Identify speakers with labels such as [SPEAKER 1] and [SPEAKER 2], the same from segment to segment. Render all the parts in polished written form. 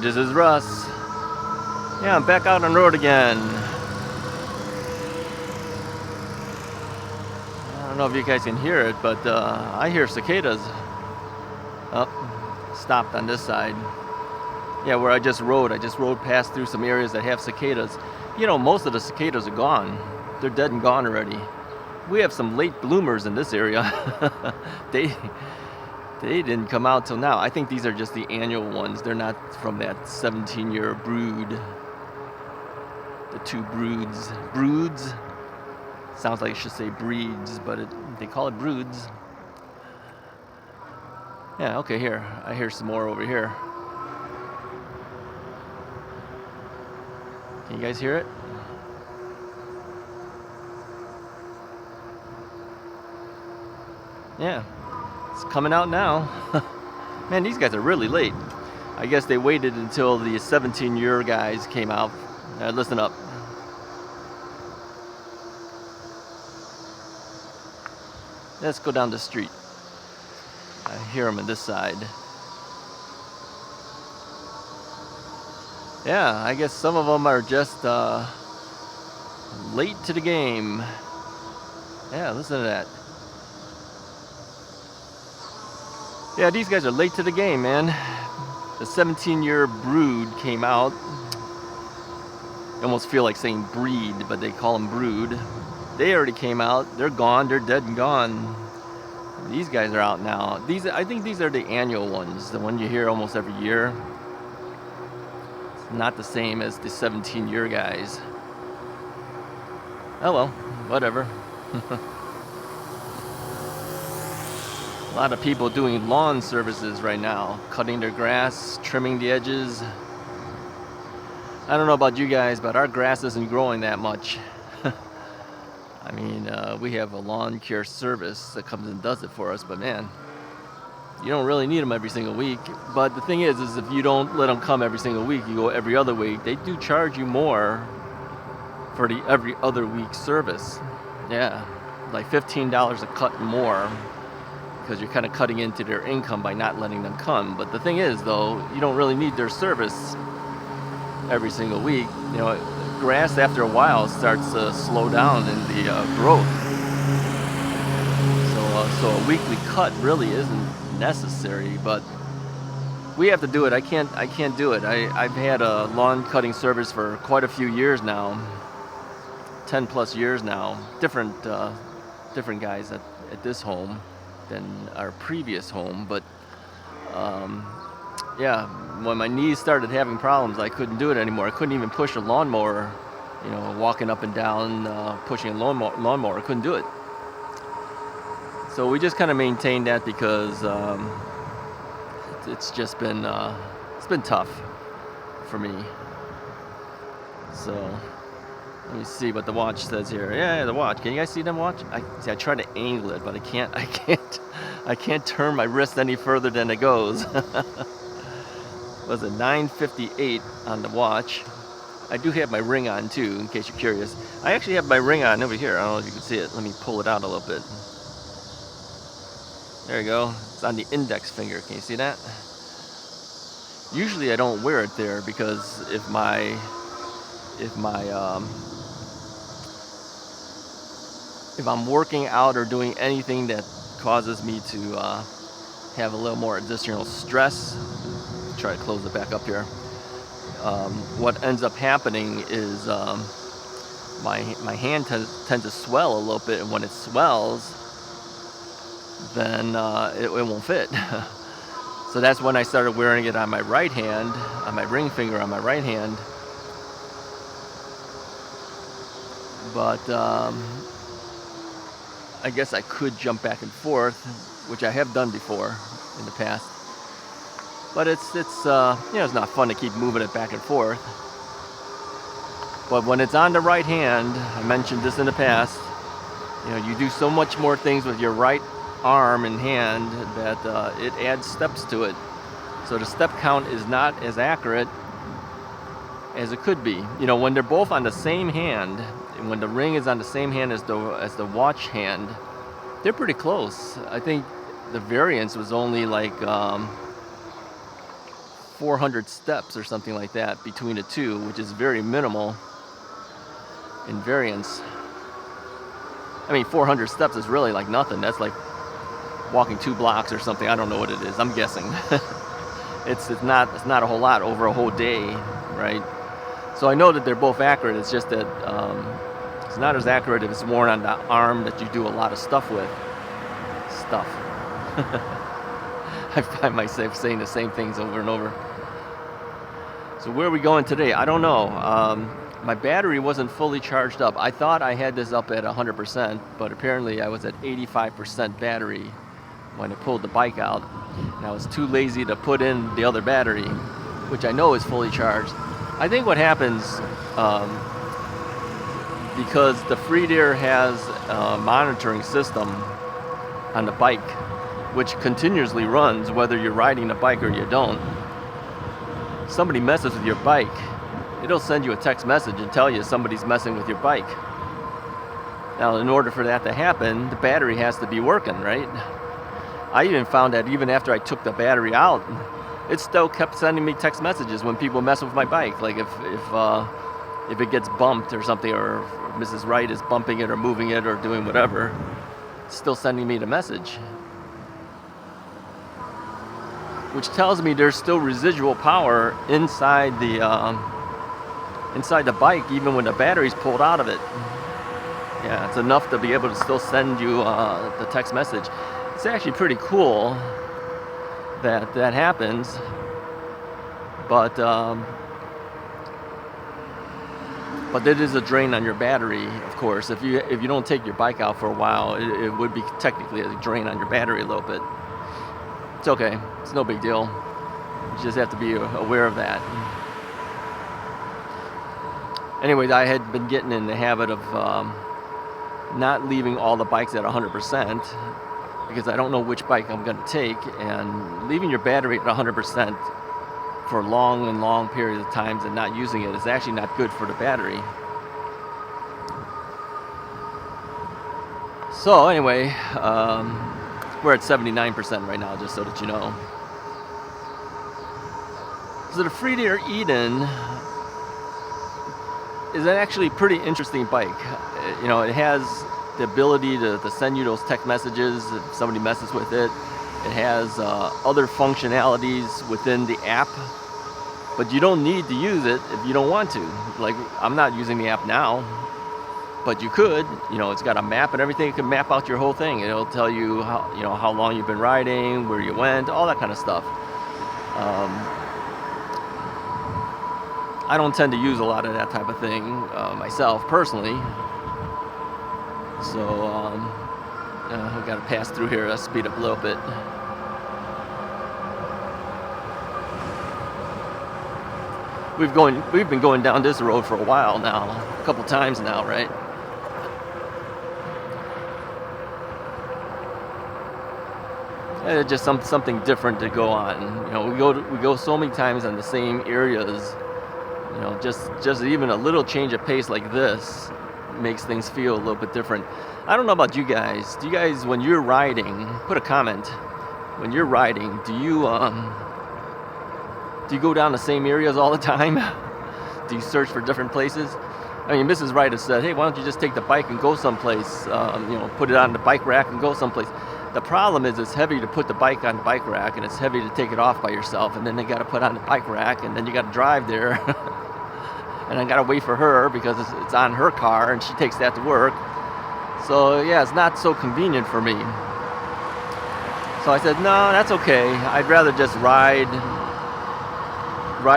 [SPEAKER 1] This is Russ. Yeah, I'm back out on the road again. I don't know if you guys can hear it, but I hear cicadas. Oh, stopped on this side. Yeah, where I just rode past through some areas that have cicadas. You know, most of the cicadas are gone. They're dead and gone already. We have some late bloomers in this area. They didn't come out till now. I think these are just the annual ones. They're not from that 17-year brood. The two broods. Broods? Sounds like it should say breeds, but they call it broods. Yeah, okay, here. I hear some more over here. Can you guys hear it? Yeah, it's coming out now. Man, these guys are really late. I guess they waited until the 17-year guys came out. Listen up. Let's go down the street. I hear them on this side. Yeah, I guess some of them are just late to the game. Yeah, listen to that. Yeah, these guys are late to the game, man. The 17-year brood came out. I almost feel like saying breed, but they call them brood. They already came out. They're gone. They're dead and gone. These guys are out now. I think these are the annual ones, the one you hear almost every year. It's not the same as the 17-year guys. Oh well, whatever. A lot of people doing lawn services right now, cutting their grass, trimming the edges. I don't know about you guys, but our grass isn't growing that much. I mean, we have a lawn care service that comes and does it for us, but man, you don't really need them every single week. But the thing is if you don't let them come every single week, you go every other week, they do charge you more for the every other week service. Yeah, like $15 a cut more, because you're kind of cutting into their income by not letting them come. But the thing is, though, you don't really need their service every single week. You know, grass after a while starts to slow down in the growth. So a weekly cut really isn't necessary, but we have to do it. I can't do it. I've had a lawn cutting service for quite a few years now, 10 plus years now. Different guys at this home than our previous home, but yeah, when my knees started having problems, I couldn't do it anymore. I couldn't even push a lawnmower, you know, walking up and down, pushing a lawnmower. I couldn't do it. So we just kind of maintained that because it's just been tough for me. So let me see what the watch says here. Yeah, the watch. Can you guys see the watch? I try to angle it, but I can't turn my wrist any further than it goes. Was it 9:58 on the watch? I do have my ring on too, in case you're curious. I actually have my ring on over here. I don't know if you can see it. Let me pull it out a little bit. There you go. It's on the index finger. Can you see that? Usually I don't wear it there because if I'm working out or doing anything that causes me to have a little more additional stress, try to close it back up here. What ends up happening is my hand tends to swell a little bit, and when it swells, then it won't fit. So that's when I started wearing it on my right hand, on my ring finger on my right hand. But I guess I could jump back and forth, which I have done before in the past. But it's not fun to keep moving it back and forth. But when it's on the right hand, I mentioned this in the past, you know, you do so much more things with your right arm and hand that it adds steps to it. So the step count is not as accurate as it could be. You know, when they're both on the same hand, and when the ring is on the same hand as the watch hand, they're pretty close. I think the variance was only like 400 steps or something like that between the two, which is very minimal in variance. I mean, 400 steps is really like nothing. That's like walking 2 blocks or something. I don't know what it is. I'm guessing. it's not a whole lot over a whole day, right? So I know that they're both accurate. It's just that it's not as accurate if it's worn on the arm that you do a lot of stuff with. I find myself saying the same things over and over. So where are we going today? I don't know. My battery wasn't fully charged up. I thought I had this up at 100%, but apparently I was at 85% battery when I pulled the bike out. And I was too lazy to put in the other battery, which I know is fully charged. I think what happens, because the Freedair has a monitoring system on the bike, which continuously runs whether you're riding the bike or you don't. Somebody messes with your bike, it'll send you a text message and tell you somebody's messing with your bike. Now, in order for that to happen, the battery has to be working, right? I even found that even after I took the battery out, it still kept sending me text messages when people mess with my bike. Like if it gets bumped or something, or Mrs. Wright is bumping it or moving it or doing whatever, it's still sending me the message. Which tells me there's still residual power inside the bike, even when the battery's pulled out of it. Yeah, it's enough to be able to still send you the text message. It's actually pretty cool that that happens, but it is a drain on your battery, of course. If you don't take your bike out for a while, it would be technically a drain on your battery a little bit. It's okay. It's no big deal. You just have to be aware of that. Anyways, I had been getting in the habit of not leaving all the bikes at 100% because I don't know which bike I'm going to take, and leaving your battery at 100% for long periods of times and not using it is actually not good for the battery. So anyway, we're at 79% right now, just so that you know. So the Freedair Eden is an actually pretty interesting bike. You know, it has the ability to send you those text messages if somebody messes with it. It has other functionalities within the app, but you don't need to use it if you don't want to. Like, I'm not using the app now, but you could. You know, it's got a map and everything. It can map out your whole thing. It'll tell you how long you've been riding, where you went, all that kind of stuff. I don't tend to use a lot of that type of thing myself personally. So I've got to pass through here. Let's speed up a little bit. We've been going down this road for a while now, a couple times now, right? Just something different to go on. You know, we go so many times on the same areas. You know, just even a little change of pace like this makes things feel a little bit different. I don't know about you guys. Do you guys, when you're riding, put a comment. When you're riding, do you go down the same areas all the time? Do you search for different places? I mean, Mrs. Wright has said, hey, why don't you just take the bike and go someplace? Put it on the bike rack and go someplace. The problem is it's heavy to put the bike on the bike rack, and it's heavy to take it off by yourself, and then they got to put on the bike rack, and then you got to drive there. And I got to wait for her because it's on her car, and she takes that to work. So yeah, it's not so convenient for me. So I said, no, that's okay. I'd rather just ride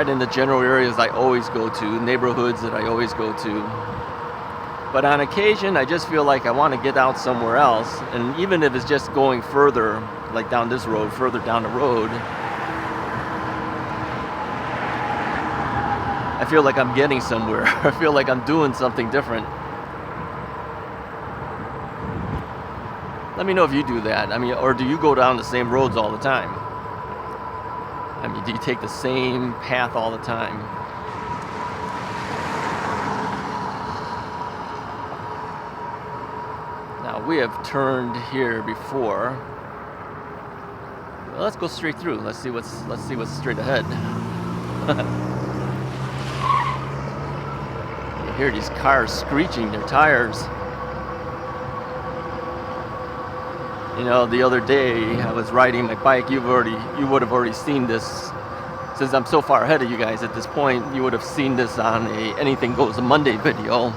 [SPEAKER 1] in the general areas I always go to, neighborhoods that I always go to. But on occasion, I just feel like I want to get out somewhere else. And even if it's just going further, like down this road, further down the road, I feel like I'm getting somewhere. I feel like I'm doing something different. Let me know if you do that. I mean, or do you go down the same roads all the time? I mean, do you take the same path all the time? Now, we have turned here before. Well, let's go straight through. Let's see what's straight ahead. You hear these cars screeching their tires. You know, the other day I was riding my bike. You would have already seen this. Since I'm so far ahead of you guys at this point, you would have seen this on a Anything Goes Monday video,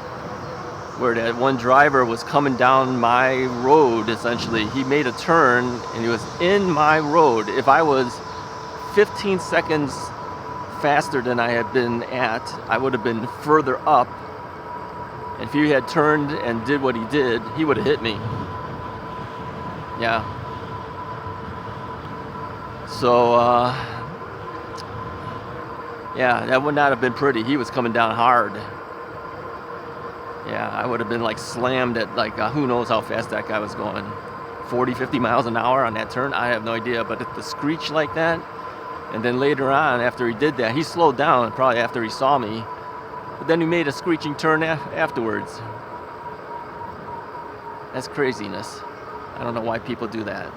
[SPEAKER 1] where that one driver was coming down my road. Essentially, he made a turn and he was in my road. If I was 15 seconds faster than I had been at, I would have been further up. If he had turned and did what he did, he would have hit me. Yeah. So, yeah, that would not have been pretty. He was coming down hard. Yeah, I would have been like slammed at like, who knows how fast that guy was going. 40, 50 miles an hour on that turn? I have no idea. But at the screech like that, and then later on, after he did that, he slowed down probably after he saw me. But then he made a screeching turn afterwards. That's craziness. I don't know why people do that.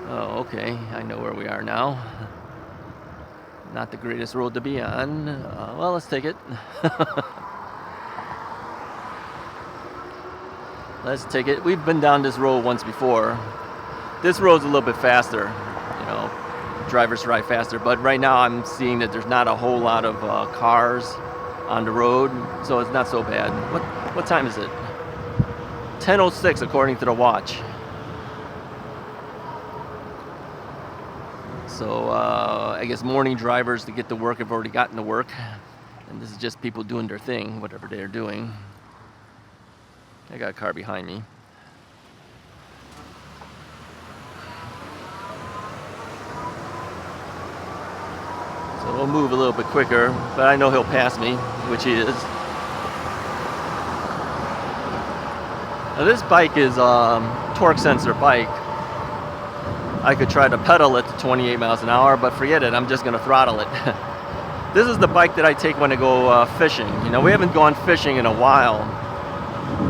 [SPEAKER 1] Oh, okay. I know where we are now. Not the greatest road to be on. Well, let's take it. Let's take it. We've been down this road once before. This road's a little bit faster. You know, drivers drive faster. But right now I'm seeing that there's not a whole lot of cars on the road, so it's not so bad. What time is it? 10:06 according to the watch. So I guess morning drivers to get to work have already gotten to work, and this is just people doing their thing, whatever they're doing. I got a car behind me. So we'll move a little bit quicker, but I know he'll pass me, which he is. Now this bike is a torque sensor bike. I could try to pedal it to 28 miles an hour, but forget it, I'm just gonna throttle it. This is the bike that I take when I go fishing. You know, we haven't gone fishing in a while.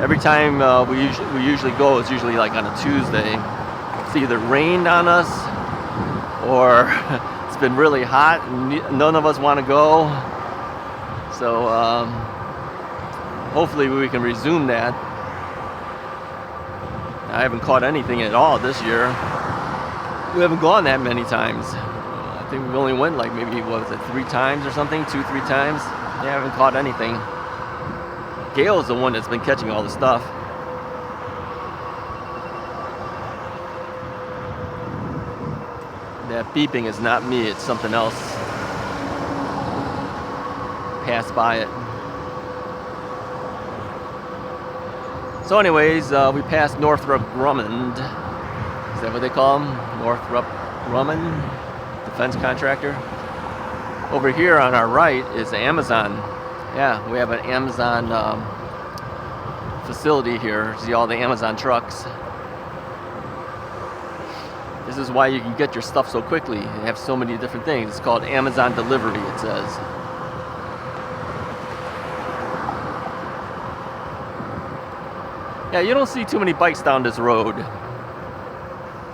[SPEAKER 1] Every time we usually go, it's usually like on a Tuesday. It's either rained on us or it's been really hot and none of us want to go. So hopefully we can resume that. I haven't caught anything at all this year. We haven't gone that many times. I think we only went like maybe, what was it, 3 times or something? 2, 3 times? Yeah, I haven't caught anything. Gail's the one that's been catching all the stuff. That beeping is not me, it's something else. Pass by it. So anyways, we passed Northrop Grumman. Is that what they call them? Northrop Grumman? Defense contractor. Over here on our right is Amazon. Yeah, we have an Amazon facility here. See all the Amazon trucks. This is why you can get your stuff so quickly. They have so many different things. It's called Amazon delivery, it says. Yeah, you don't see too many bikes down this road.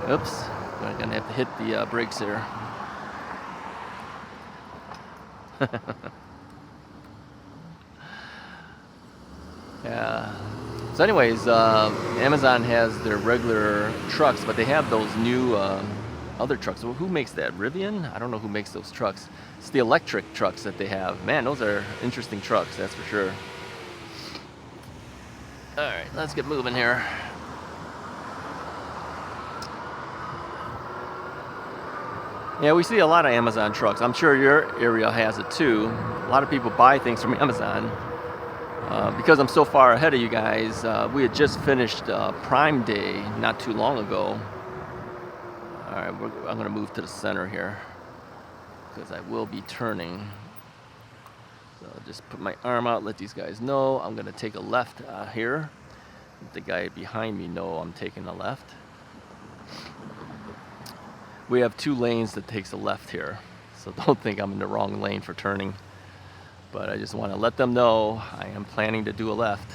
[SPEAKER 1] Oops, I'm gonna have to hit the brakes here. Yeah. So anyways, Amazon has their regular trucks, but they have those new other trucks. Well, who makes that? Rivian? I don't know who makes those trucks. It's the electric trucks that they have. Man, those are interesting trucks, that's for sure. All right, let's get moving here. Yeah, we see a lot of Amazon trucks. I'm sure your area has it too. A lot of people buy things from Amazon. Because I'm so far ahead of you guys, we had just finished Prime Day not too long ago. All right, I'm going to move to the center here because I will be turning. So I'll just put my arm out, let these guys know I'm going to take a left here. Let the guy behind me know I'm taking a left. We have 2 lanes that takes a left here, so don't think I'm in the wrong lane for turning. But I just want to let them know I am planning to do a left.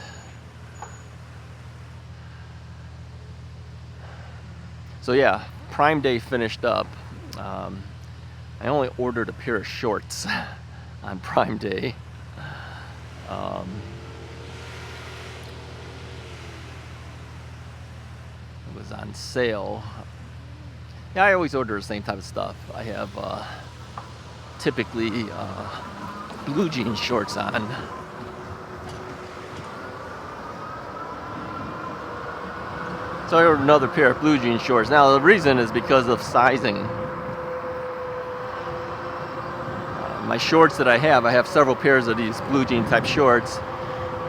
[SPEAKER 1] So yeah, Prime Day finished up. I only ordered a pair of shorts on Prime Day. It was on sale. Yeah, I always order the same type of stuff. I have typically blue jean shorts on. So I ordered another pair of blue jean shorts. Now the reason is because of sizing. My shorts that I have several pairs of these blue jean type shorts,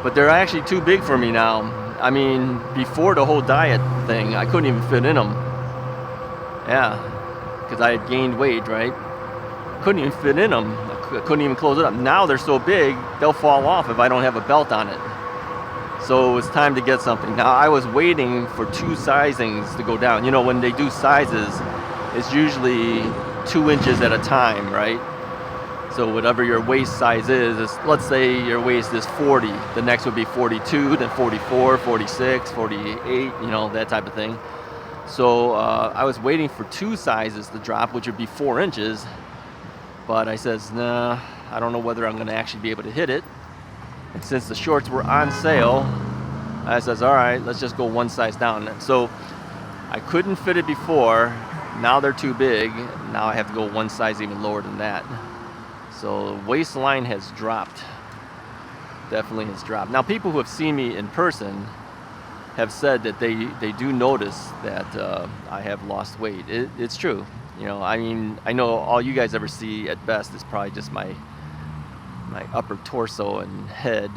[SPEAKER 1] but they're actually too big for me now. I mean, before the whole diet thing, I couldn't even fit in them. Yeah, because I had gained weight, right? Couldn't even fit in them. I couldn't even close it up. Now they're so big, they'll fall off if I don't have a belt on it. So it was time to get something. Now I was waiting for 2 sizings to go down. You know, when they do sizes, it's usually 2 inches at a time, right? So whatever your waist size is, let's say your waist is 40, the next would be 42, then 44, 46, 48, you know, that type of thing. So I was waiting for 2 sizes to drop, which would be 4 inches. But I says, nah, I don't know whether I'm going to actually be able to hit it. And since the shorts were on sale, I says, all right, let's just go 1 size down. So I couldn't fit it before. Now they're too big. Now I have to go 1 size even lower than that. So the waistline has dropped. Definitely has dropped. Now people who have seen me in person have said that they do notice that I have lost weight. It's true. You know, I mean, I know all you guys ever see at best is probably just my upper torso and head.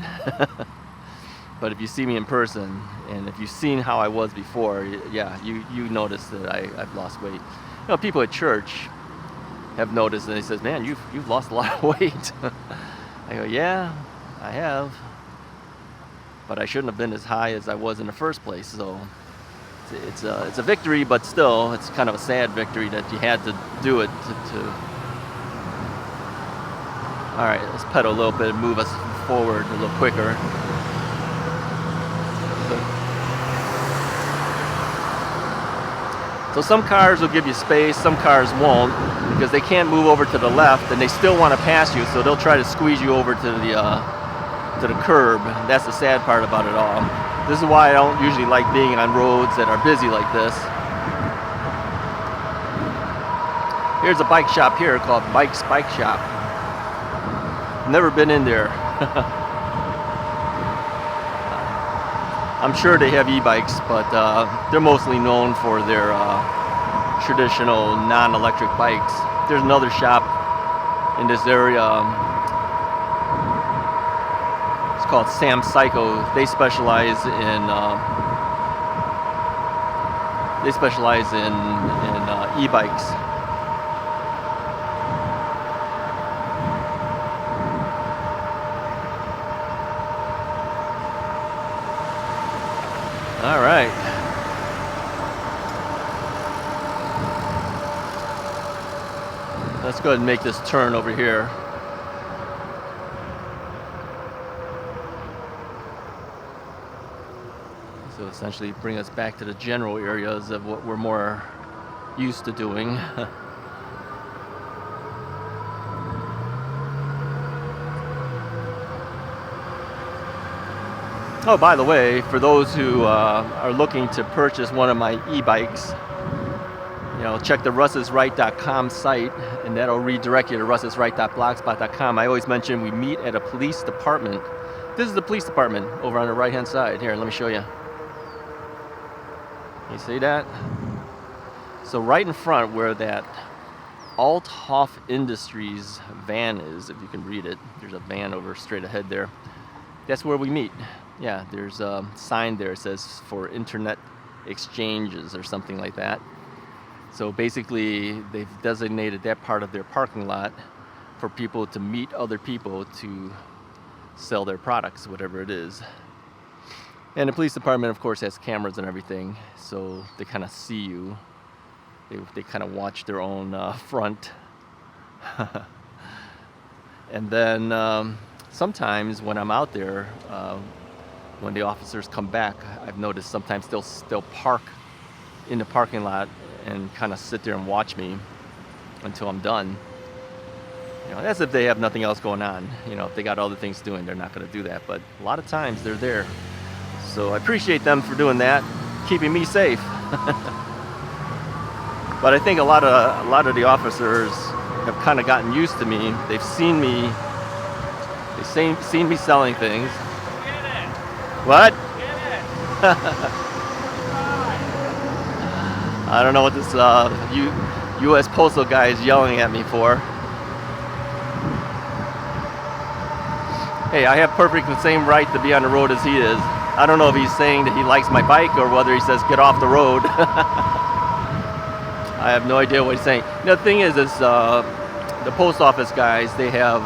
[SPEAKER 1] But if you see me in person, and if you've seen how I was before, yeah, you notice that I've lost weight. You know, people at church have noticed, and they says, man, you've lost a lot of weight. I go, yeah, I have, but I shouldn't have been as high as I was in the first place. So it's a victory, but still, it's kind of a sad victory that you had to do it to. All right, let's pedal a little bit and move us forward a little quicker. So some cars will give you space, some cars won't, because they can't move over to the left and they still want to pass you, so they'll try to squeeze you over to the curb. That's the sad part about it all. This is why I don't usually like being on roads that are busy like this. Here's a bike shop here called Mike's Bike Shop. Never been in there. I'm sure they have e-bikes, but they're mostly known for their traditional non-electric bikes. There's another shop in this area. It's called Magicycle. They specialize in e-bikes. All right. Let's go ahead and make this turn over here. So essentially bring us back to the general areas of what we're more used to doing. Oh, by the way, for those who are looking to purchase one of my e-bikes, you know, check the russisright.com site, and that'll redirect you to russisright.blogspot.com. I always mention we meet at a police department. This is the police department over on the right-hand side. Here, let me show you. You see that? So right in front where that Althoff Industries van is, if you can read it, there's a van over straight ahead there. That's where we meet. Yeah, there's a sign there that says for internet exchanges or something like that. So basically, they've designated that part of their parking lot for people to meet other people to sell their products, whatever it is. And the police department, of course, has cameras and everything, so they kind of see you. They kind of watch their own front. And then sometimes when I'm out there, when the officers come back, I've noticed sometimes they'll park in the parking lot and kind of sit there and watch me until I'm done. You know, that's if they have nothing else going on. You know, if they got other things doing, they're not going to do that. But a lot of times they're there. So I appreciate them for doing that, keeping me safe. But I think a lot of the officers have kind of gotten used to me. They've seen me. They've seen me selling things.
[SPEAKER 2] Get it.
[SPEAKER 1] What?
[SPEAKER 2] Get it.
[SPEAKER 1] I don't know what this U.S. Postal guy is yelling at me for. Hey, I have perfectly the same right to be on the road as he is. I don't know if he's saying that he likes my bike or whether he says get off the road. I have no idea what he's saying. The thing is the post office guys, they have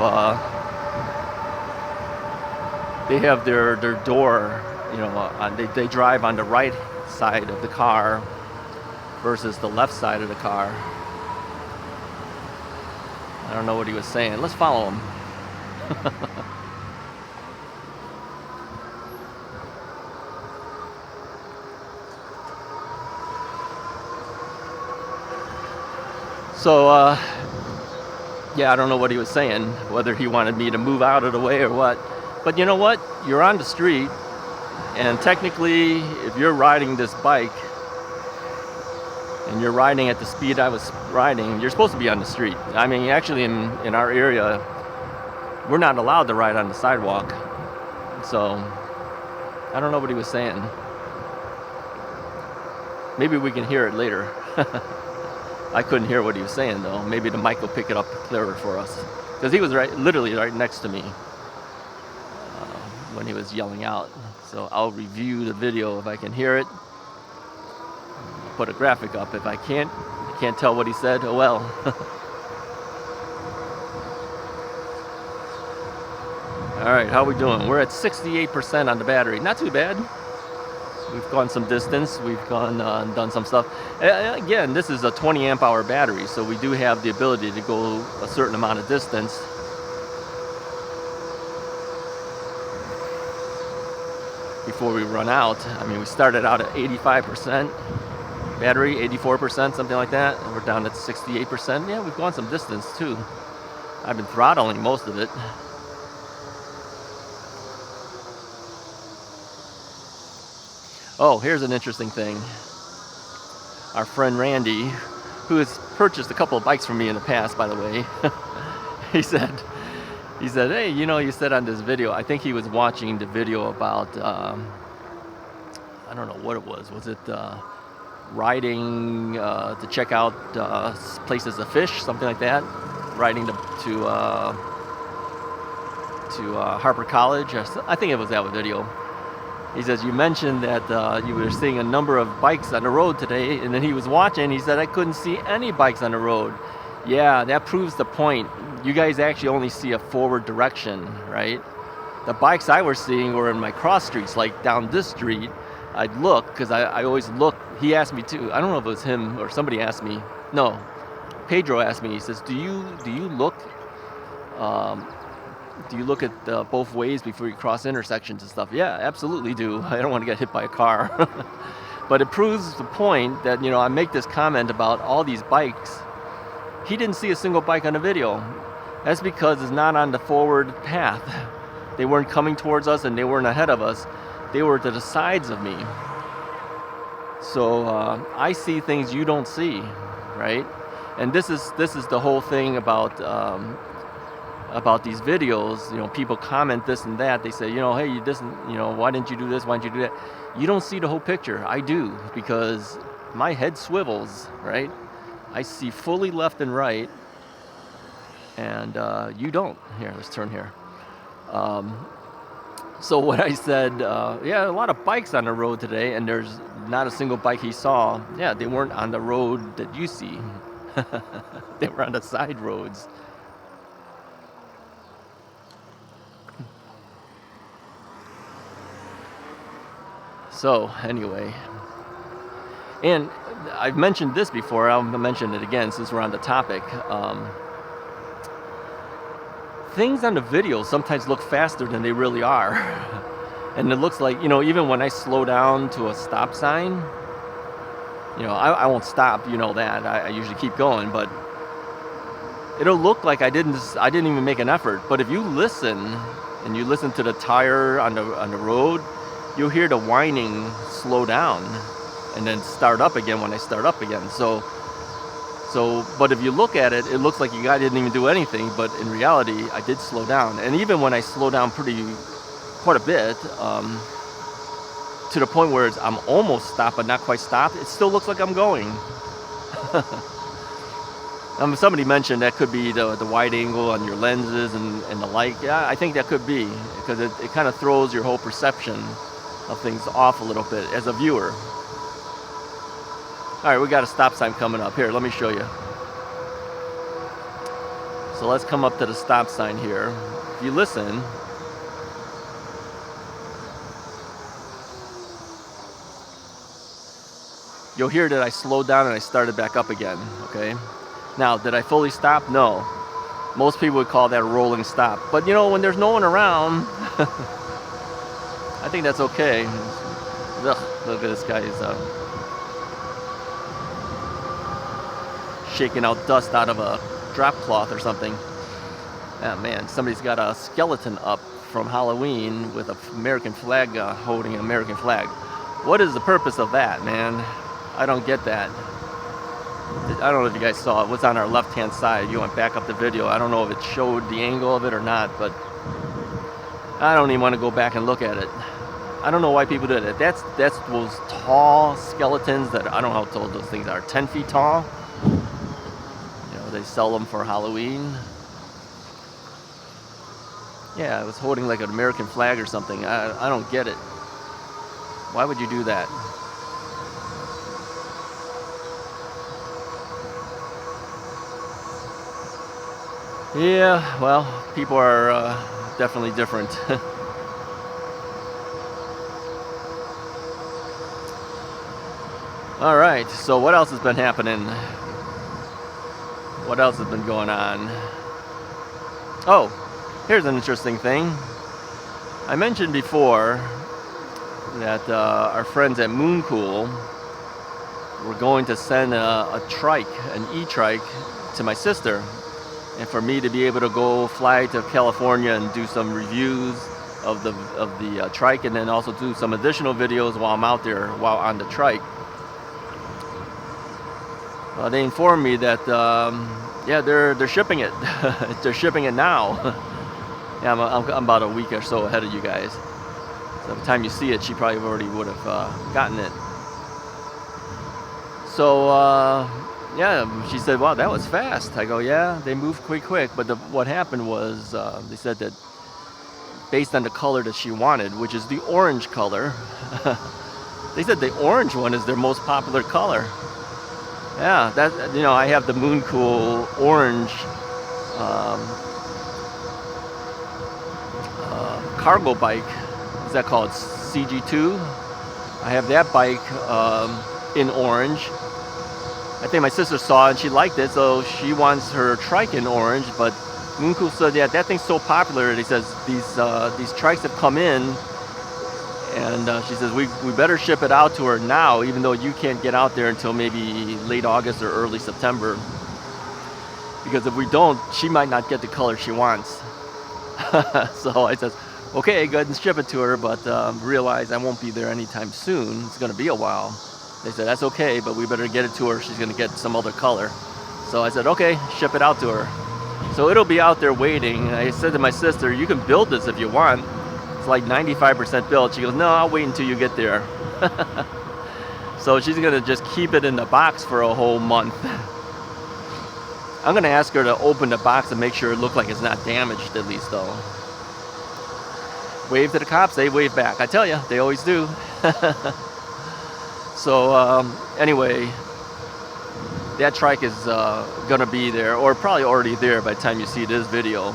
[SPEAKER 1] their door, you know, they drive on the right side of the car versus the left side of the car. I don't know what he was saying. Let's follow him. So, yeah, I don't know what he was saying, whether he wanted me to move out of the way or what. But you know what? You're on the street, and technically, if you're riding this bike, and you're riding at the speed I was riding, you're supposed to be on the street. I mean, actually, in our area, we're not allowed to ride on the sidewalk. So, I don't know what he was saying. Maybe we can hear it later. I couldn't hear what he was saying, though. Maybe the mic will pick it up clearer for us. Because he was literally right next to me when he was yelling out. So I'll review the video if I can hear it. Put a graphic up. If I can't tell what he said, oh well. All right, how we doing? We're at 68% on the battery. Not too bad. We've gone some distance. We've gone done some stuff. Again, this is a 20 amp hour battery, so we do have the ability to go a certain amount of distance. Before we run out. I mean, we started out at 85% battery, 84%, something like that, and we're down at 68%. Yeah, we've gone some distance too. I've been throttling most of it. Oh, here's an interesting thing. Our friend Randy, who has purchased a couple of bikes from me in the past, by the way, he said, hey, you know, you said on this video, I think he was watching the video about, I don't know what it was. Was it riding to check out places to fish, something like that? Riding to Harper College. I think it was that video. He says, you mentioned that you were seeing a number of bikes on the road today, and then he was watching, he said, I couldn't see any bikes on the road. Yeah, that proves the point. You guys actually only see a forward direction, right? The bikes I was seeing were in my cross streets, like down this street. I'd look, because I always look. He asked me too. I don't know if it was him or somebody asked me. No, Pedro asked me. He says, do you look at both ways before you cross intersections and stuff? Yeah, absolutely do. I don't want to get hit by a car. But it proves the point that, you know, I make this comment about all these bikes. He didn't see a single bike on the video. That's because it's not on the forward path. They weren't coming towards us and they weren't ahead of us. They were to the sides of me. So I see things you don't see, right? And this is the whole thing about these videos. You know, people comment this and that. They say, you know, hey, you know, why didn't you do this? Why didn't you do that? You don't see the whole picture. I do, because my head swivels, right? I see fully left and right, and you don't. Here, let's turn here. So what I said, yeah, a lot of bikes on the road today, and there's not a single bike he saw. Yeah, they weren't on the road that you see. They were on the side roads. So anyway, and I've mentioned this before, I'll mention it again since we're on the topic. Things on the video sometimes look faster than they really are. And it looks like, you know, even when I slow down to a stop sign, you know, I won't stop, you know that. I usually keep going, but it'll look like I didn't even make an effort. But if you listen and you listen to the tire on the road, you'll hear the whining slow down and then start up again when I start up again. So but if you look at it, it looks like I didn't even do anything, but in reality, I did slow down. And even when I slow down quite a bit, to the point where I'm almost stopped, but not quite stopped, it still looks like I'm going. Somebody mentioned that could be the wide angle on your lenses and the like. Yeah, I think that could be, because it kind of throws your whole perception of things off a little bit as a viewer. All right, we got a stop sign coming up. Here, let me show you. So let's come up to the stop sign here. If you listen, you'll hear that I slowed down and I started back up again, okay? Now, did I fully stop? No. Most people would call that a rolling stop. But you know, when there's no one around, I think that's okay. Ugh, look at this guy. He's shaking out dust out of a drop cloth or something. Ah, man, somebody's got a skeleton up from Halloween with an American flag, holding an American flag. What is the purpose of that, man? I don't get that. I don't know if you guys saw it. What's on our left-hand side? You went back up the video. I don't know if it showed the angle of it or not, but I don't even want to go back and look at it. I don't know why people did it. That's those tall skeletons that, I don't know how tall those things are, 10 feet tall. You know, they sell them for Halloween. Yeah, it was holding like an American flag or something. I don't get it. Why would you do that? Yeah, well, people are definitely different. All right, so what else has been happening? What else has been going on? Oh, here's an interesting thing. I mentioned before that our friends at Mooncool were going to send a trike, an e-trike, to my sister, and for me to be able to go fly to California and do some reviews of the trike, and then also do some additional videos while I'm out there, while on the trike. They informed me that yeah, they're shipping it. They're shipping it now. Yeah, I'm about a week or so ahead of you guys. So by the time you see it, she probably already would have gotten it. So yeah, she said, "Wow, that was fast." I go, "Yeah, they moved quick." But what happened was they said that based on the color that she wanted, which is the orange color, they said the orange one is their most popular color. Yeah, that, you know, I have the Mooncool orange cargo bike. What's that called? CG2. I have that bike in orange. I think my sister saw it and she liked it, so she wants her trike in orange. But Mooncool said, "Yeah, that thing's so popular." He says these trikes have come in. And she says, we better ship it out to her now, even though you can't get out there until maybe late August or early September. Because if we don't, she might not get the color she wants. So I says, okay, go ahead and ship it to her, but realize I won't be there anytime soon. It's going to be a while. They said, that's okay, but we better get it to her. She's going to get some other color. So I said, okay, ship it out to her. So it'll be out there waiting. I said to my sister, you can build this if you want. It's like 95% built. She goes, no, I'll wait until you get there. So she's gonna just keep it in the box for a whole month. I'm gonna ask her to open the box and make sure it looks like it's not damaged, at least, though. Wave to the cops, they wave back. I tell you, they always do. So anyway, that trike is gonna be there, or probably already there by the time you see this video.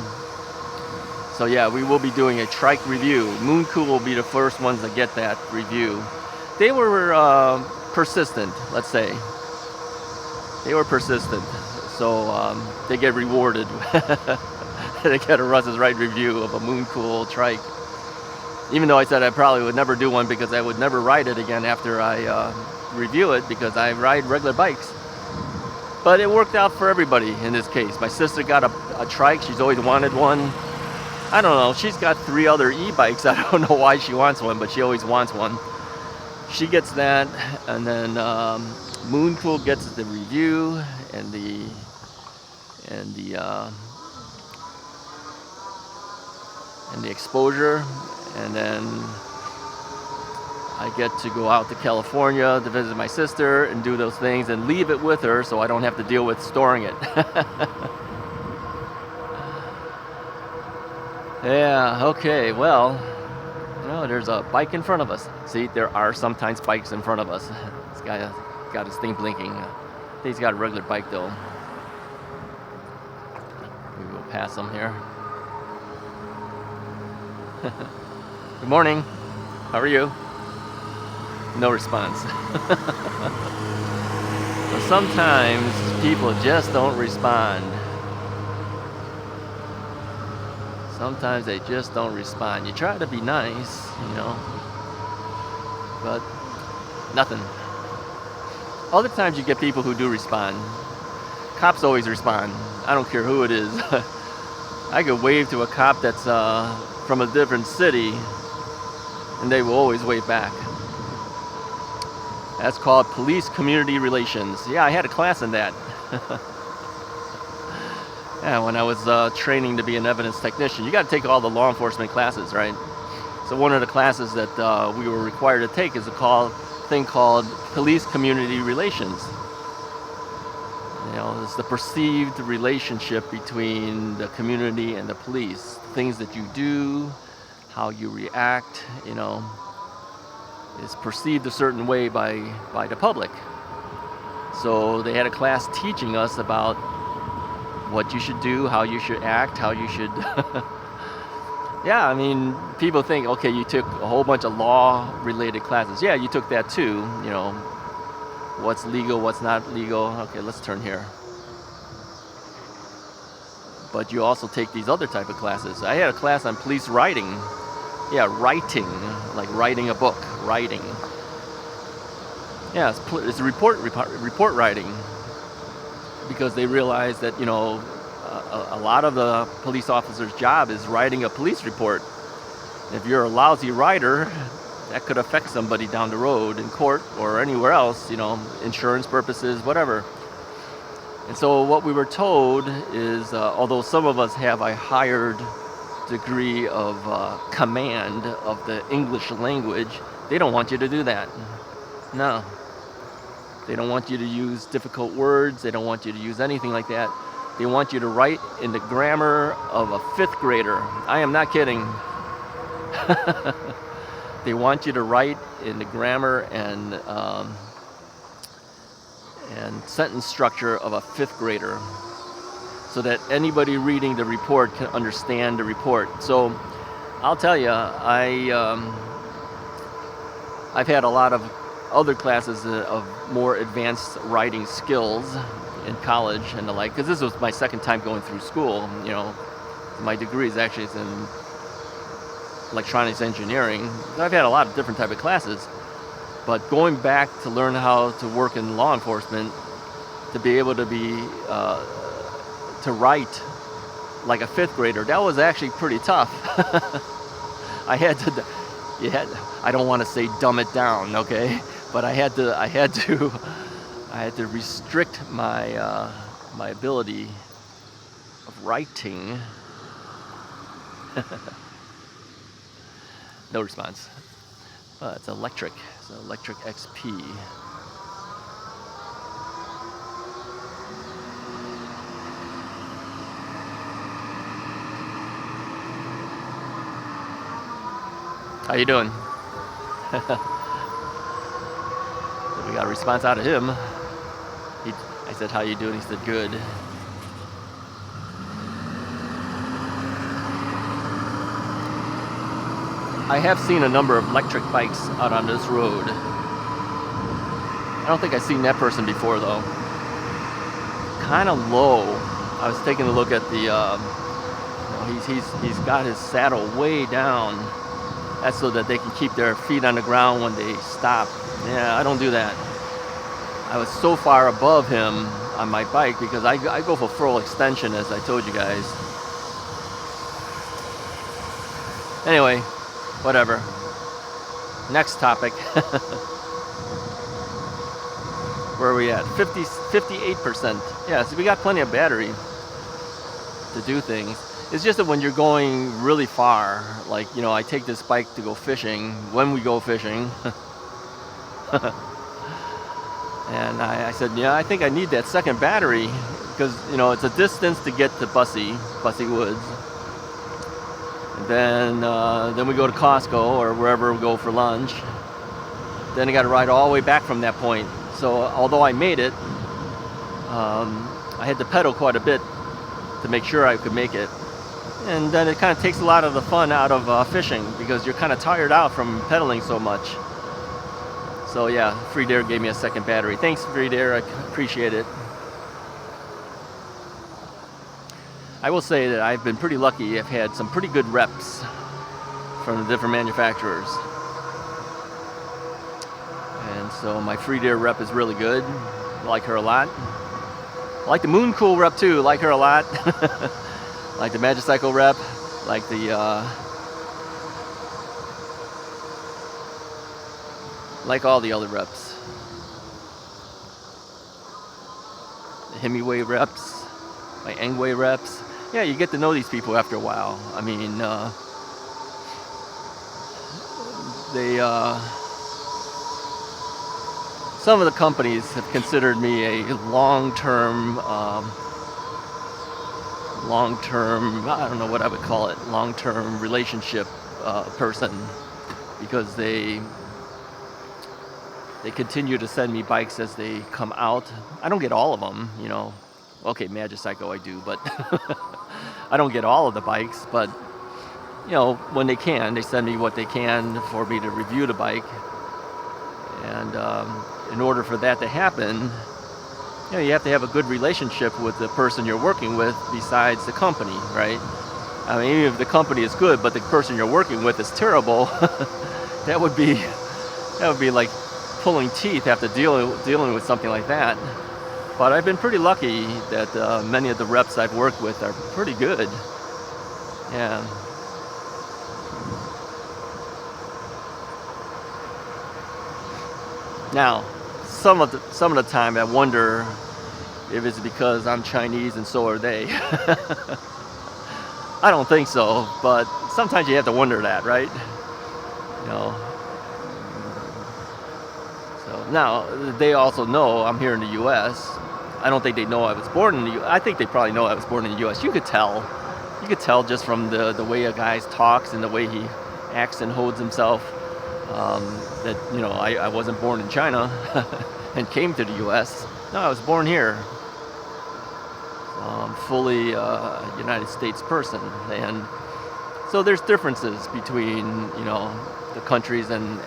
[SPEAKER 1] So yeah, we will be doing a trike review. Mooncool will be the first ones to get that review. They were persistent, let's say. They were persistent, so they get rewarded. They get a Russ's Right review of a Mooncool trike. Even though I said I probably would never do one because I would never ride it again after I review it, because I ride regular bikes. But it worked out for everybody in this case. My sister got a trike. She's always wanted one. I don't know. She's got 3 other e-bikes. I don't know why she wants one, but she always wants one. She gets that, and then Moonpool gets the review and the exposure, and then I get to go out to California to visit my sister and do those things and leave it with her so I don't have to deal with storing it. Yeah, okay, well, there's a bike in front of us. See, there are sometimes bikes in front of us. This guy got his thing blinking. I think he's got a regular bike though. We will pass him here. Good morning. How are you? No response. So sometimes people just don't respond. Sometimes they just don't respond. You try to be nice, but nothing. Other times you get people who do respond. Cops always respond. I don't care who it is. I could wave to a cop that's from a different city, and they will always wave back. That's called police community relations. Yeah, I had a class in that. Yeah, when I was training to be an evidence technician. You got to take all the law enforcement classes, right? So one of the classes that we were required to take is a thing called police community relations. It's the perceived relationship between the community and the police. Things that you do, how you react, is perceived a certain way by the public. So they had a class teaching us about what you should do, how you should act, how you should... Yeah, I mean, people think, okay, you took a whole bunch of law-related classes. Yeah, you took that too, what's legal, what's not legal. Okay, let's turn here. But you also take these other type of classes. I had a class on police writing. Yeah, writing, like writing a book, writing. Yeah, it's report writing, because they realize that a lot of the police officer's job is writing a police report. If you're a lousy writer, that could affect somebody down the road in court or anywhere else, insurance purposes, whatever. And so what we were told is, although some of us have a higher degree of command of the English language, they don't want you to do that. No. They don't want you to use difficult words. They don't want you to use anything like that. They want you to write in the grammar of a 5th grader. I am not kidding. They want you to write in the grammar and sentence structure of a 5th grader, so that anybody reading the report can understand the report. So I'll tell you, I've had a lot of other classes of more advanced writing skills in college and the like, because this was my second time going through school. My degree is actually in electronics engineering. I've had a lot of different type of classes, but going back to learn how to work in law enforcement, to be able to to write like a 5th grader, that was actually pretty tough. I don't want to say dumb it down, okay? But I had to restrict my ability of writing. No response. It's electric. It's an electric XP. How you doing? We got a response out of him. I said, how you doing? He said, good. I have seen a number of electric bikes out on this road. I don't think I've seen that person before though. Kind of low. I was taking a look at the, he's got his saddle way down. That's so that they can keep their feet on the ground when they stop. Yeah, I don't do that. I was so far above him, on my bike because I go for full extension, as I told you guys. Anyway, whatever. Next topic. Where are we at? 58%. Yeah, so we got plenty of battery to do things. It's just that when you're going really far, like, you know, I take this bike to go fishing, when we go fishing. And I said, yeah, I think I need that second battery because, you know, it's a distance to get to Bussy Woods. And then we go to Costco or wherever we go for lunch. Then I got to ride all the way back from that point. So although I made it, I had to pedal quite a bit to make sure I could make it. And then it kind of takes a lot of the fun out of fishing because you're kind of tired out from pedaling so much. So yeah, Freedare gave me a second battery. Thanks, Freedare, I appreciate it. I will say that I've been pretty lucky. I've had some pretty good reps from the different manufacturers. And so my Freedare rep is really good. I like her a lot. I like the Moon Cool rep too, like her a lot. Like the Magicycle rep, like the like all the other reps. The Himiway reps, my Engwe reps. Yeah, you get to know these people after a while. I mean, some of the companies have considered me a long-term, I don't know what I would call it, long-term relationship person, because they continue to send me bikes as they come out. I don't get all of them, you know. Okay, Magicycle I do, but I don't get all of the bikes, but you know, when they can, they send me what they can for me to review the bike. And in order for that to happen, you know, you have to have a good relationship with the person you're working with besides the company, right? I mean, even if the company is good, but the person you're working with is terrible, that would be like pulling teeth after dealing with something like that. But I've been pretty lucky that many of the reps I've worked with are pretty good. Yeah. Now, some of the time I wonder if it's because I'm Chinese and so are they. I don't think so, but sometimes you have to wonder that, right? You know. So now they also know I'm here in the U.S. I don't think they know I was born in the U.S. I think they probably know I was born in the U.S. You could tell just from the way a guy talks and the way he acts and holds himself. That, you know, I wasn't born in China and came to the U.S. No, I was born here. So I'm fully United States person. And so there's differences between, you know, the countries and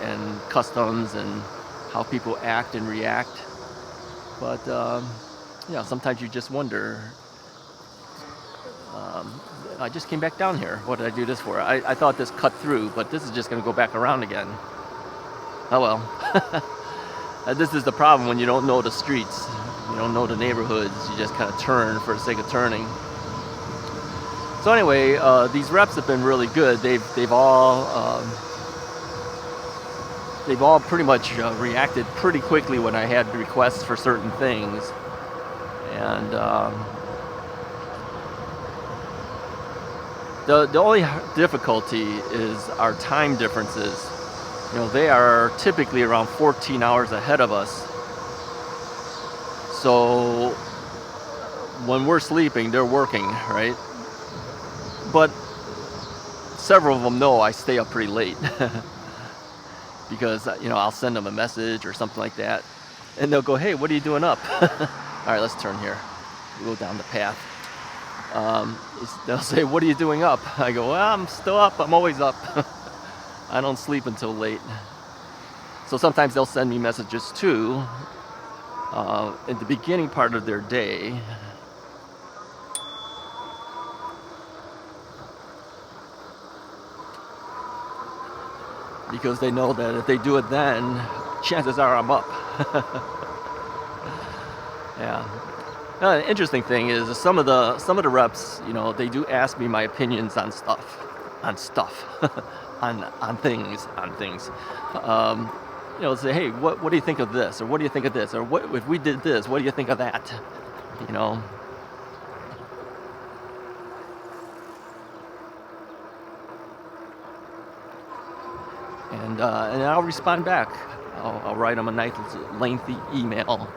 [SPEAKER 1] customs and how people act and react. But, you know, sometimes you just wonder. I just came back down here. What did I do this for? I thought this cut through, but this is just going to go back around again. Oh well. This is the problem when you don't know the streets, you don't know the neighborhoods, you just kind of turn for the sake of turning. So anyway, these reps have been really good. They've all pretty much reacted pretty quickly when I had requests for certain things, and the only difficulty is our time differences. You know, they are typically around 14 hours ahead of us. So when we're sleeping, they're working, right? But several of them know I stay up pretty late because, you know, I'll send them a message or something like that, and they'll go, "Hey, what are you doing up?" All right, let's turn here. We'll go down the path. They'll say, "What are you doing up?" I go, "Well, I'm still up. I'm always up." I don't sleep until late. So sometimes they'll send me messages too in the beginning part of their day. Because they know that if they do it then, chances are I'm up. Yeah. Interesting thing is some of the reps, you know, they do ask me my opinions on stuff, on things. You know, say, hey, what do you think of this, or what do you think of this, or what if we did this? What do you think of that? You know. And I'll respond back. I'll write them a nice lengthy email,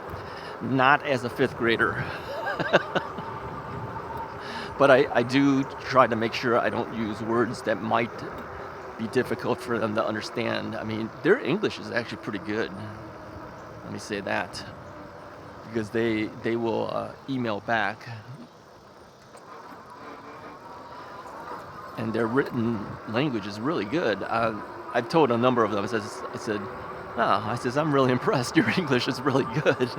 [SPEAKER 1] not as a 5th grader. But I do try to make sure I don't use words that might be difficult for them to understand. I mean, their English is actually pretty good. Let me say that. Because they will email back. And their written language is really good. I've told a number of them, I said, I'm really impressed. Your English is really good.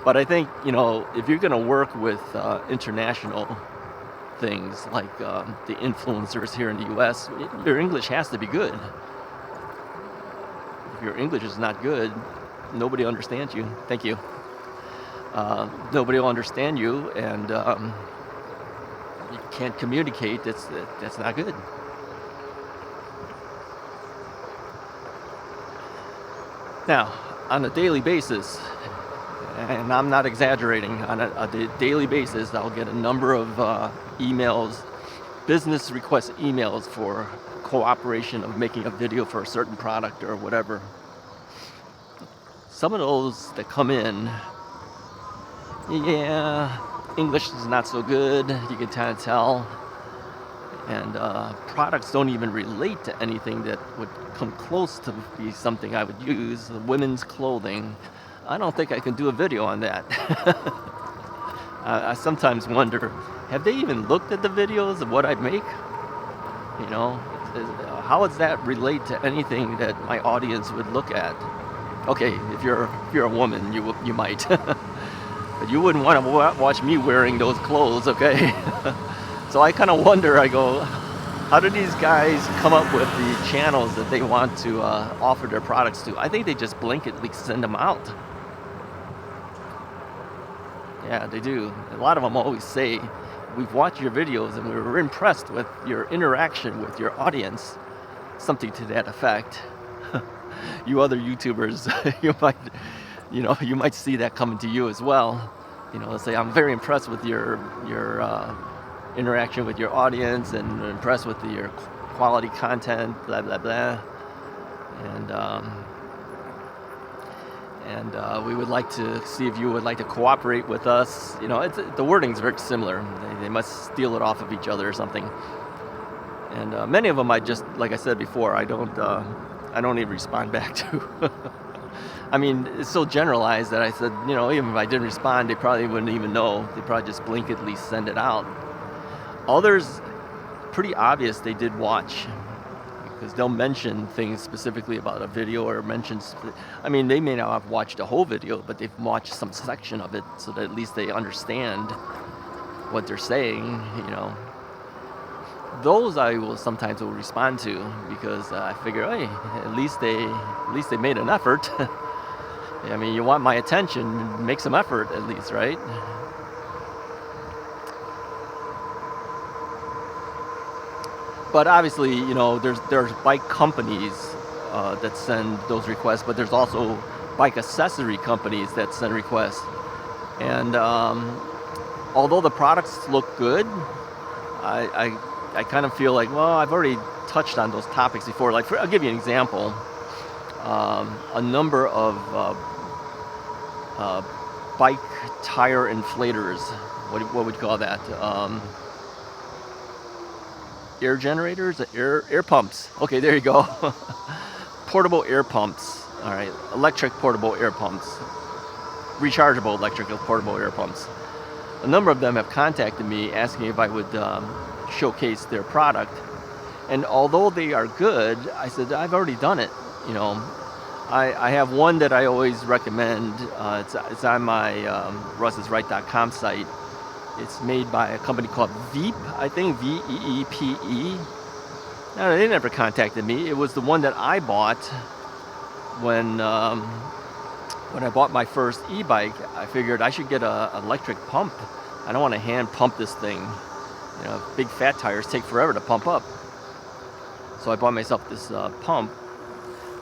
[SPEAKER 1] But I think, you know, if you're going to work with international things like the influencers here in the U.S., your English has to be good. If your English is not good, nobody understands you. Thank you. Nobody will understand you, and you can't communicate. That's not good. Now, on a daily basis, and I'm not exaggerating, on a daily basis, I'll get a number of emails, business request emails for cooperation of making a video for a certain product or whatever. Some of those that come in, yeah, English is not so good, you can kind of tell. And products don't even relate to anything that would come close to be something I would use. Women's clothing. I don't think I can do a video on that. I sometimes wonder, have they even looked at the videos of what I make? You know, how does that relate to anything that my audience would look at? Okay, if you're a woman, you might, but you wouldn't want to watch me wearing those clothes, okay? So I kind of wonder, I go, how do these guys come up with the channels that they want to offer their products to? I think they just blanketly send them out. Yeah, they do. A lot of them always say, we've watched your videos and we were impressed with your interaction with your audience. Something to that effect. You other YouTubers, you might see that coming to you as well. You know, say, I'm very impressed with your interaction with your audience and impressed with your quality content, blah blah blah, and we would like to see if you would like to cooperate with us. You know, the wording's very similar. They must steal it off of each other or something. And many of them, like I said before, I don't even respond back to. I mean, it's so generalized that I said, you know, even if I didn't respond, they probably wouldn't even know. They probably just blanketly send it out. Others, pretty obvious they did watch, because they'll mention things specifically about a video, or they may not have watched a whole video, but they've watched some section of it so that at least they understand what they're saying, you know. Those I will sometimes respond to, because I figure, hey, at least they made an effort. I mean, you want my attention, make some effort at least, right? But obviously, you know, there's bike companies that send those requests, but there's also bike accessory companies that send requests. And although the products look good, I kind of feel like, well, I've already touched on those topics before. Like, I'll give you an example. A number of bike tire inflators. What would you call that? Air generators, air pumps. Okay, there you go. Portable air pumps. All right, electric portable air pumps. Rechargeable electric portable air pumps. A number of them have contacted me asking if I would showcase their product. And although they are good, I said, I've already done it. You know, I have one that I always recommend. It's on my russisright.com site. It's made by a company called Veep, I think, Veepe. No, they never contacted me. It was the one that I bought when when I bought my first e-bike, I figured I should get an electric pump. I don't want to hand pump this thing. You know, big fat tires take forever to pump up. So I bought myself this pump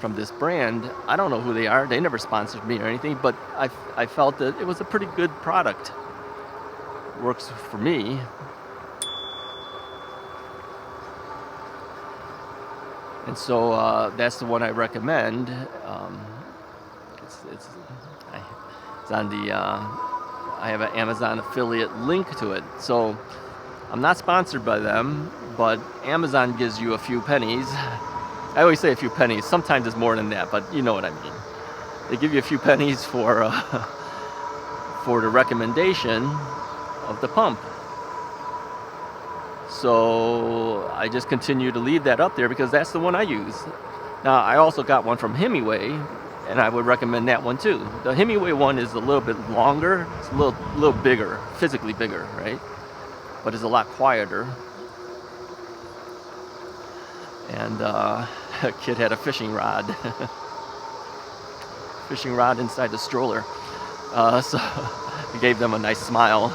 [SPEAKER 1] from this brand. I don't know who they are. They never sponsored me or anything, but I felt that it was a pretty good product. Works for me. And so that's the one I recommend. It's on the, I have an Amazon affiliate link to it. So I'm not sponsored by them, but Amazon gives you a few pennies. I always say a few pennies. Sometimes it's more than that, but you know what I mean. They give you a few pennies for the recommendation of the pump. So I just continue to leave that up there because that's the one I use. Now I also got one from Himiway, and I would recommend that one too. The Himiway one is a little bit longer. It's a little bigger, physically bigger, right? But it's a lot quieter. And a kid had a fishing rod. Fishing rod inside the stroller. So it gave them a nice smile.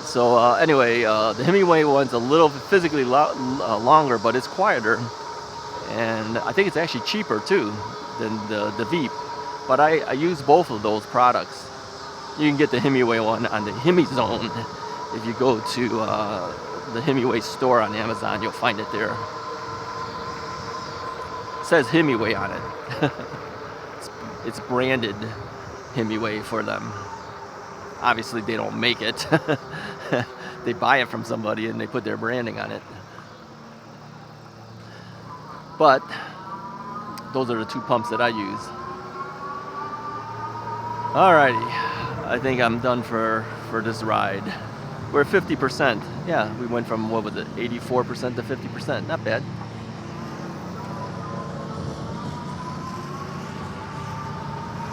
[SPEAKER 1] So anyway, the Himiway one's a little physically longer, but it's quieter. And I think it's actually cheaper too than the Veep. But I use both of those products. You can get the Himiway one on the Himizone. If you go to the Himiway store on Amazon, you'll find it there. It says Himiway on it. It's branded Himiway for them. Obviously, they don't make it. They buy it from somebody and they put their branding on it. But those are the two pumps that I use. Alrighty, I think I'm done for this ride. We're at 50%. Yeah, we went from, what was it, 84% to 50%. Not bad.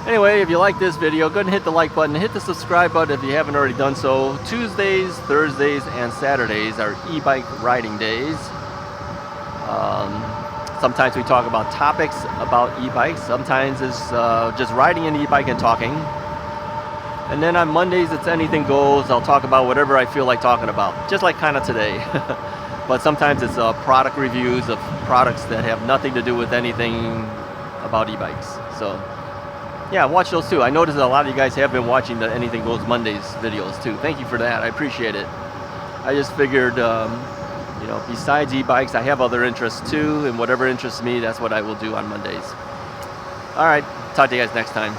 [SPEAKER 1] Anyway, if you like this video, go ahead and hit the like button. Hit the subscribe button if you haven't already done so. Tuesdays, Thursdays, and Saturdays are e-bike riding days. Sometimes we talk about topics about e-bikes. Sometimes it's just riding an e-bike and talking. And then on Mondays, it's anything goes. I'll talk about whatever I feel like talking about, just like kind of today. But sometimes it's product reviews of products that have nothing to do with anything about e-bikes. So yeah, watch those too. I noticed that a lot of you guys have been watching the Anything Goes Mondays videos too. Thank you for that. I appreciate it. I just figured, you know, besides e-bikes, I have other interests too, and whatever interests me, that's what I will do on Mondays. All right, talk to you guys next time.